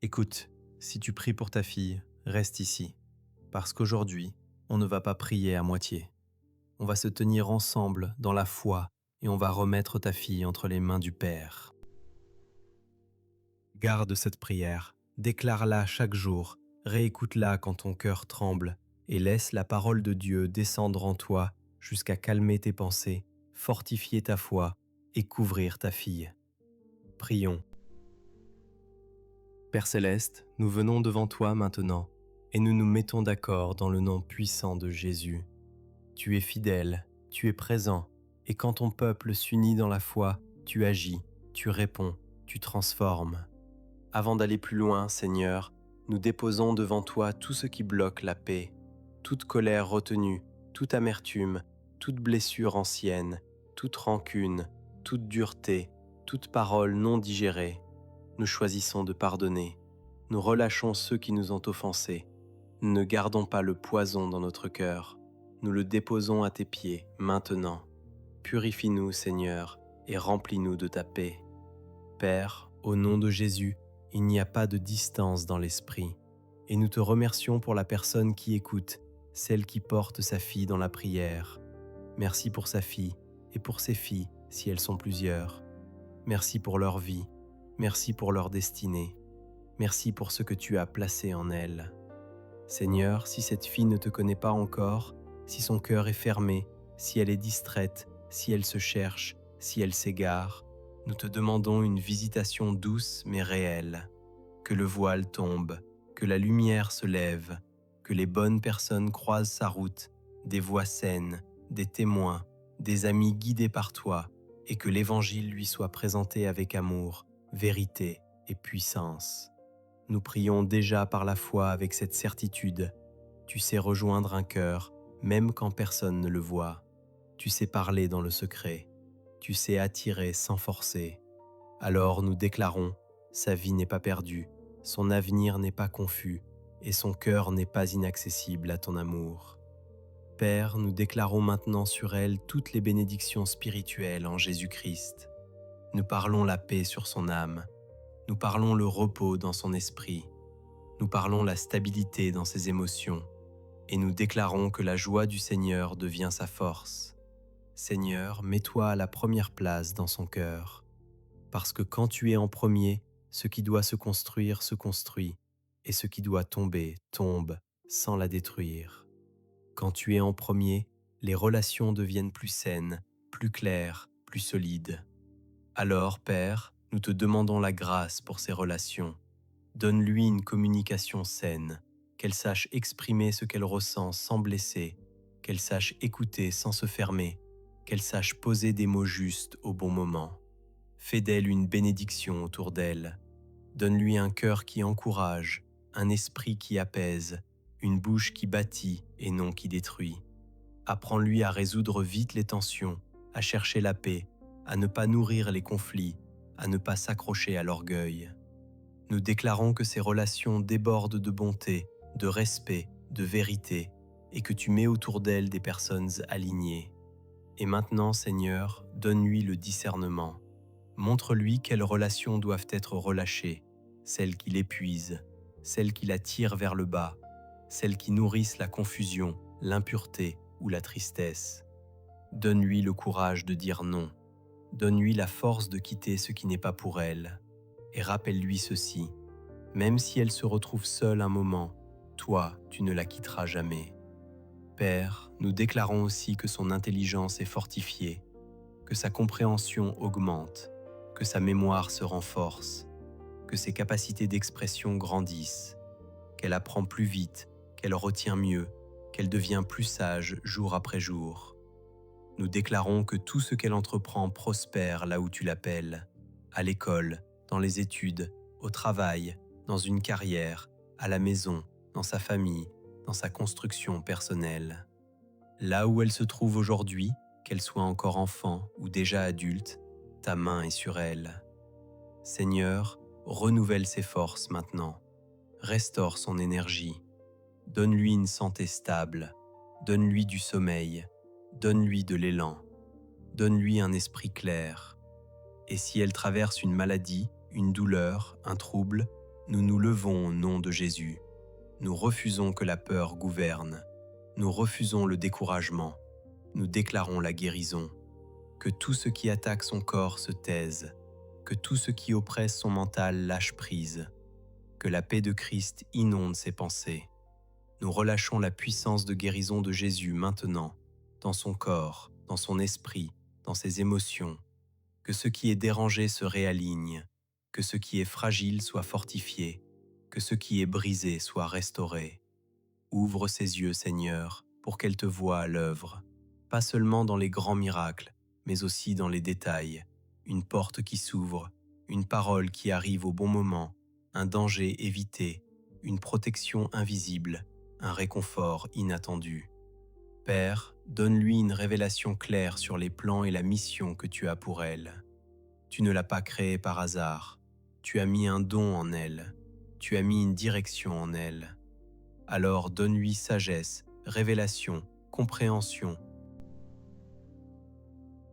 Écoute, si tu pries pour ta fille, reste ici, parce qu'aujourd'hui, on ne va pas prier à moitié. On va se tenir ensemble dans la foi et on va remettre ta fille entre les mains du Père. Garde cette prière, déclare-la chaque jour, réécoute-la quand ton cœur tremble et laisse la parole de Dieu descendre en toi jusqu'à calmer tes pensées, fortifier ta foi et couvrir ta fille. Prions. Père céleste, nous venons devant toi maintenant et nous nous mettons d'accord dans le nom puissant de Jésus. Tu es fidèle, tu es présent, et quand ton peuple s'unit dans la foi, tu agis, tu réponds, tu transformes. Avant d'aller plus loin, Seigneur, nous déposons devant toi tout ce qui bloque la paix, toute colère retenue, toute amertume, toute blessure ancienne, toute rancune, toute dureté, toute parole non digérée. Nous choisissons de pardonner. Nous relâchons ceux qui nous ont offensés. Nous ne gardons pas le poison dans notre cœur. Nous le déposons à tes pieds maintenant. Purifie-nous, Seigneur, et remplis-nous de ta paix. Père, au nom de Jésus, il n'y a pas de distance dans l'esprit. Et nous te remercions pour la personne qui écoute, celle qui porte sa fille dans la prière. Merci pour sa fille et pour ses filles, si elles sont plusieurs. Merci pour leur vie. Merci pour leur destinée. Merci pour ce que tu as placé en elles. Seigneur, si cette fille ne te connaît pas encore, si son cœur est fermé, si elle est distraite, si elle se cherche, si elle s'égare, nous te demandons une visitation douce mais réelle. Que le voile tombe, que la lumière se lève, que les bonnes personnes croisent sa route, des voix saines, des témoins, des amis guidés par toi, et que l'Évangile lui soit présenté avec amour, vérité et puissance. Nous prions déjà par la foi avec cette certitude. Tu sais rejoindre un cœur, même quand personne ne le voit. Tu sais parler dans le secret. Tu sais attirer sans forcer. Alors nous déclarons, sa vie n'est pas perdue, son avenir n'est pas confus, et son cœur n'est pas inaccessible à ton amour. Père, nous déclarons maintenant sur elle toutes les bénédictions spirituelles en Jésus-Christ. Nous parlons la paix sur son âme. Nous parlons le repos dans son esprit. Nous parlons la stabilité dans ses émotions. Et nous déclarons que la joie du Seigneur devient sa force. Seigneur, mets-toi à la première place dans son cœur. Parce que quand tu es en premier, ce qui doit se construit, et ce qui doit tomber, tombe, sans la détruire. Quand tu es en premier, les relations deviennent plus saines, plus claires, plus solides. Alors, Père, nous te demandons la grâce pour ces relations. Donne-lui une communication saine, qu'elle sache exprimer ce qu'elle ressent sans blesser, qu'elle sache écouter sans se fermer, qu'elle sache poser des mots justes au bon moment. Fais d'elle une bénédiction autour d'elle. Donne-lui un cœur qui encourage, un esprit qui apaise, une bouche qui bâtit et non qui détruit. Apprends-lui à résoudre vite les tensions, à chercher la paix, à ne pas nourrir les conflits, à ne pas s'accrocher à l'orgueil. Nous déclarons que ces relations débordent de bonté, de respect, de vérité, et que tu mets autour d'elles des personnes alignées. Et maintenant, Seigneur, donne-lui le discernement. Montre-lui quelles relations doivent être relâchées, celles qui l'épuisent, celles qui la tirent vers le bas, celles qui nourrissent la confusion, l'impureté ou la tristesse. Donne-lui le courage de dire non. Donne-lui la force de quitter ce qui n'est pas pour elle. Et rappelle-lui ceci, même si elle se retrouve seule un moment, toi, tu ne la quitteras jamais. Père, nous déclarons aussi que son intelligence est fortifiée, que sa compréhension augmente, que sa mémoire se renforce, que ses capacités d'expression grandissent, qu'elle apprend plus vite, qu'elle retient mieux, qu'elle devient plus sage jour après jour. Nous déclarons que tout ce qu'elle entreprend prospère là où tu l'appelles, à l'école, dans les études, au travail, dans une carrière, à la maison, dans sa famille, dans sa construction personnelle. Là où elle se trouve aujourd'hui, qu'elle soit encore enfant ou déjà adulte, ta main est sur elle. Seigneur, renouvelle ses forces maintenant. Restaure son énergie. Donne-lui une santé stable. Donne-lui du sommeil. Donne-lui de l'élan. Donne-lui un esprit clair. Et si elle traverse une maladie, une douleur, un trouble, Nous nous levons au nom de Jésus. Nous refusons que la peur gouverne. Nous refusons le découragement. Nous déclarons la guérison. Que tout ce qui attaque son corps se taise. Que tout ce qui oppresse son mental lâche prise. Que la paix de Christ inonde ses pensées. Nous relâchons la puissance de guérison de Jésus maintenant, dans son corps, dans son esprit, dans ses émotions. Que ce qui est dérangé se réaligne. Que ce qui est fragile soit fortifié. Que ce qui est brisé soit restauré. Ouvre ses yeux, Seigneur, pour qu'elle te voie à l'œuvre, pas seulement dans les grands miracles, mais aussi dans les détails. Une porte qui s'ouvre, une parole qui arrive au bon moment, un danger évité, une protection invisible, un réconfort inattendu. Père, donne-lui une révélation claire sur les plans et la mission que tu as pour elle. Tu ne l'as pas créée par hasard, tu as mis un don en elle, tu as mis une direction en elle. Alors donne-lui sagesse, révélation, compréhension.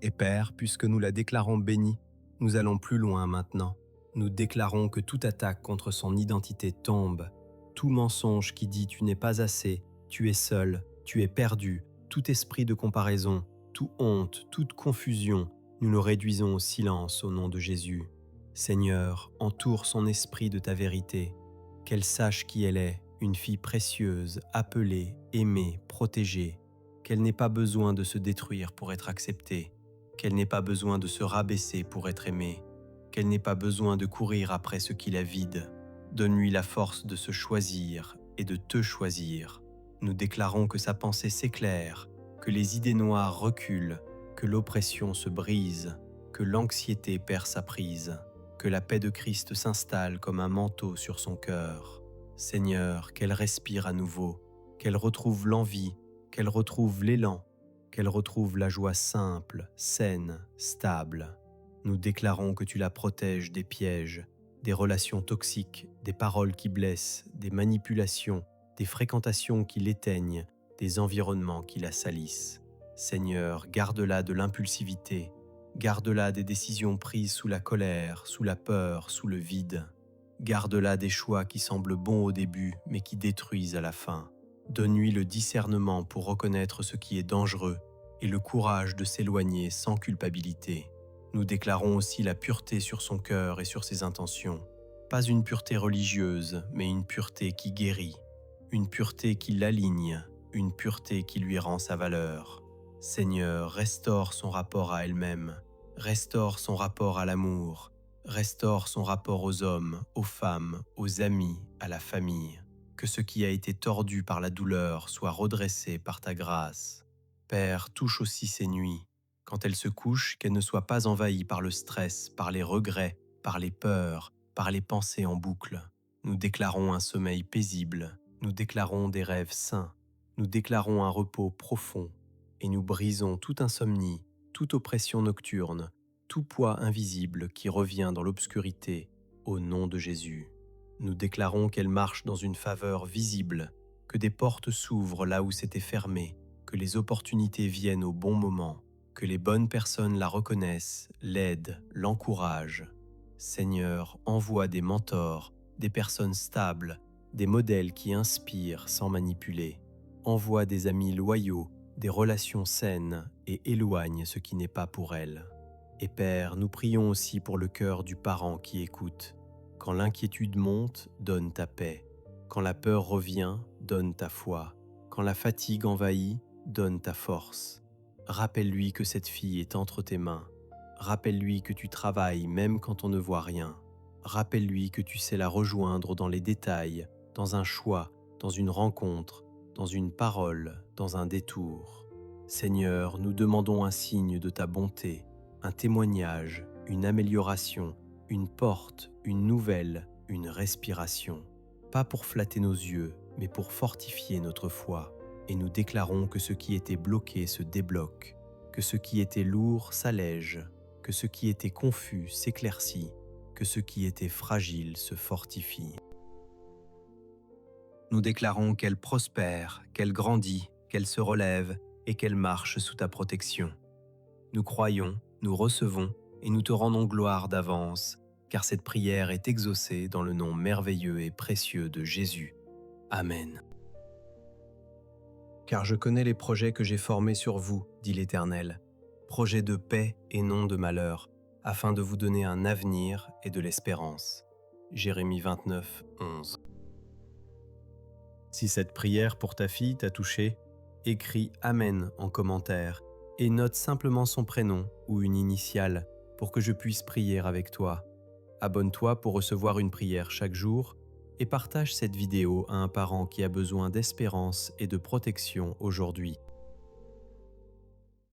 Et Père, puisque nous la déclarons bénie, nous allons plus loin maintenant. Nous déclarons que toute attaque contre son identité tombe. Tout mensonge qui dit tu n'es pas assez, tu es seul, tu es perdu, tout esprit de comparaison, toute honte, toute confusion, nous le réduisons au silence au nom de Jésus. Seigneur, entoure son esprit de ta vérité, qu'elle sache qui elle est, une fille précieuse, appelée, aimée, protégée, qu'elle n'ait pas besoin de se détruire pour être acceptée, qu'elle n'ait pas besoin de se rabaisser pour être aimée, qu'elle n'ait pas besoin de courir après ce qui la vide. Donne-lui la force de se choisir et de te choisir. Nous déclarons que sa pensée s'éclaire, que les idées noires reculent, que l'oppression se brise, que l'anxiété perd sa prise, que la paix de Christ s'installe comme un manteau sur son cœur. Seigneur, qu'elle respire à nouveau, qu'elle retrouve l'envie, qu'elle retrouve l'élan, qu'elle retrouve la joie simple, saine, stable. Nous déclarons que tu la protèges des pièges, des relations toxiques, des paroles qui blessent, des manipulations, des fréquentations qui l'éteignent, des environnements qui la salissent. Seigneur, garde-la de l'impulsivité, garde-la des décisions prises sous la colère, sous la peur, sous le vide. Garde-la des choix qui semblent bons au début, mais qui détruisent à la fin. Donne-lui le discernement pour reconnaître ce qui est dangereux et le courage de s'éloigner sans culpabilité. Nous déclarons aussi la pureté sur son cœur et sur ses intentions. Pas une pureté religieuse, mais une pureté qui guérit. Une pureté qui l'aligne, une pureté qui lui rend sa valeur. Seigneur, restaure son rapport à elle-même, restaure son rapport à l'amour, restaure son rapport aux hommes, aux femmes, aux amis, à la famille. Que ce qui a été tordu par la douleur soit redressé par ta grâce. Père, touche aussi ses nuits. Quand elle se couche, qu'elle ne soit pas envahie par le stress, par les regrets, par les peurs, par les pensées en boucle. Nous déclarons un sommeil paisible, nous déclarons des rêves sains, nous déclarons un repos profond, et nous brisons toute insomnie, toute oppression nocturne, tout poids invisible qui revient dans l'obscurité, au nom de Jésus. Nous déclarons qu'elle marche dans une faveur visible, que des portes s'ouvrent là où c'était fermé, que les opportunités viennent au bon moment, que les bonnes personnes la reconnaissent, l'aident, l'encouragent. Seigneur, envoie des mentors, des personnes stables, des modèles qui inspirent sans manipuler. Envoie des amis loyaux, des relations saines et éloigne ce qui n'est pas pour elle. Et Père, nous prions aussi pour le cœur du parent qui écoute. Quand l'inquiétude monte, donne ta paix. Quand la peur revient, donne ta foi. Quand la fatigue envahit, donne ta force. Rappelle-lui que cette fille est entre tes mains. Rappelle-lui que tu travailles même quand on ne voit rien. Rappelle-lui que tu sais la rejoindre dans les détails, dans un choix, dans une rencontre, dans une parole, dans un détour. Seigneur, nous demandons un signe de ta bonté, un témoignage, une amélioration, une porte, une nouvelle, une respiration. Pas pour flatter nos yeux, mais pour fortifier notre foi. Et nous déclarons que ce qui était bloqué se débloque, que ce qui était lourd s'allège, que ce qui était confus s'éclaircit, que ce qui était fragile se fortifie. Nous déclarons qu'elle prospère, qu'elle grandit, qu'elle se relève et qu'elle marche sous ta protection. Nous croyons, nous recevons et nous te rendons gloire d'avance, car cette prière est exaucée dans le nom merveilleux et précieux de Jésus. Amen. Car je connais les projets que j'ai formés sur vous, dit l'Éternel, projets de paix et non de malheur, afin de vous donner un avenir et de l'espérance. Jérémie 29, 11. Si cette prière pour ta fille t'a touché, écris Amen en commentaire et note simplement son prénom ou une initiale pour que je puisse prier avec toi. Abonne-toi pour recevoir une prière chaque jour et partage cette vidéo à un parent qui a besoin d'espérance et de protection aujourd'hui.